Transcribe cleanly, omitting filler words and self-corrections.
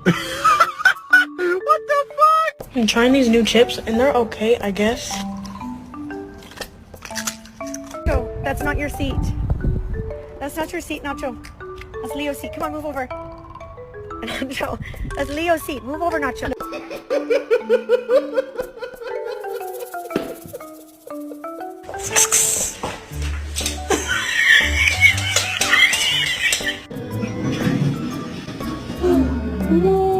What the fuck? I'm trying these new chips and they're okay, I guess. Nacho, that's not your seat. That's not your seat, Nacho. That's Leo's seat. Come on, move over. Nacho, that's Leo's seat. Move over, Nacho. No.